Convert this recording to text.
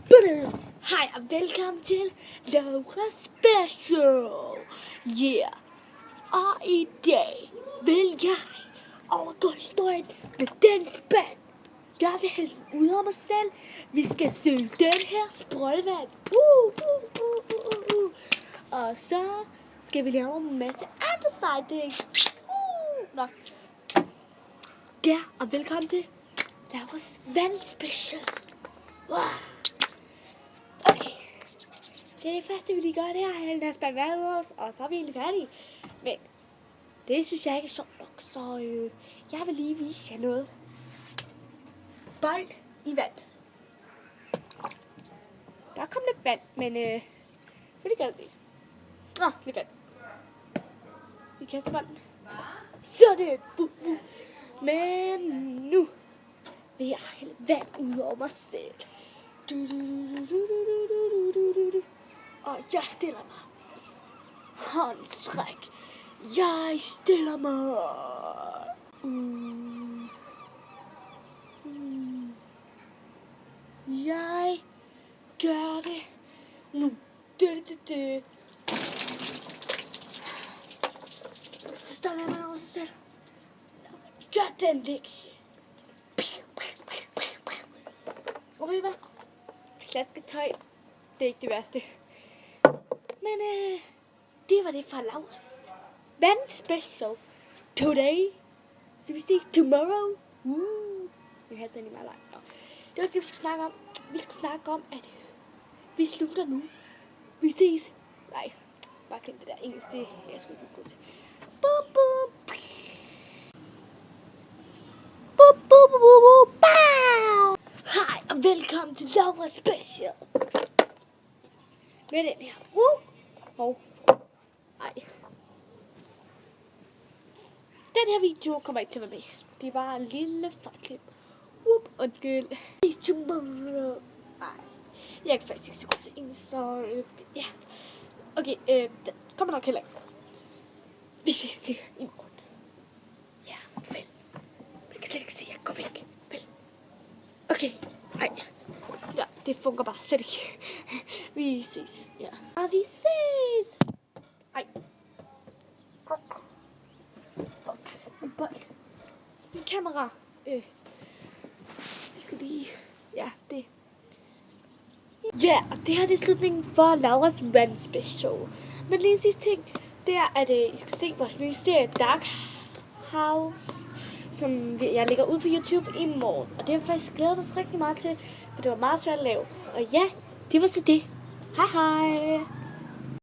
Hej og velkommen til Laura Special. Yeah. Og i dag vil jeg overgå historien med den spand. Jeg vil hælde den ud af mig selv. Vi skal søge den her sprøjtevand. Og så skal vi lave en masse andre seje ting. Nå. Ja, og velkommen til Lauras vandspecial. Wow. Okay. Det første, vi lige gør, det er at hælde en spand vand ud af os, og så er vi egentlig færdige. Men det synes jeg ikke er sjovt nok, så jeg vil lige vise jer noget. Bold i vand. Der kom lidt vand, men det gør det ikke. Nå, lidt vand. Vi kaster bolden. Sådan. Men nu vil jeg hælde vand ud over mig selv. Og jeg stiller mig. Håndtræk. Jeg stiller mig. Jeg gør det nu. Så står jeg over sig selv. Gør den lektie. Og ved I hvad? Klasketøj, det er ikke det værste. Men det var det fra Lauras vandspecial today. Så vi ses tomorrow. Vi har stadig meget langt. Det var ikke det, vi skulle snakke om. Vi skulle snakke om, at vi slutter nu. Vi ses. Nej, bare glem det der engelsk. Det jeg skulle ikke gå til. Hej og velkommen til Laura Special. Med den her. Ej. Den her video kommer ikke til at være med. Det var en lille fejlklip. Undskyld. Tomorrow. Ej. Jeg kan faktisk ikke så godt til engelsk, så ja. Okay, den kommer nok heller ikke. Vi ses i morgen. Ja, vel. Jeg kan slet ikke se, at jeg går væk. Vel. Okay, ej. Det fungerer bare slet ikke. Vi ses, ja. Og vi ses. Ej. Fuck. Min bold. Min kamera. Jeg skal lige. Ja, det. Ja, og det her det er slutningen for Lauras vandspecial. Men lige en sidste ting, det er, at I skal se vores nye serie Dark House, som jeg lægger ud på YouTube i morgen. Og det har jeg faktisk glædet os rigtig meget til, for det var meget svært at lave. Og ja, det var så det. Hej hej!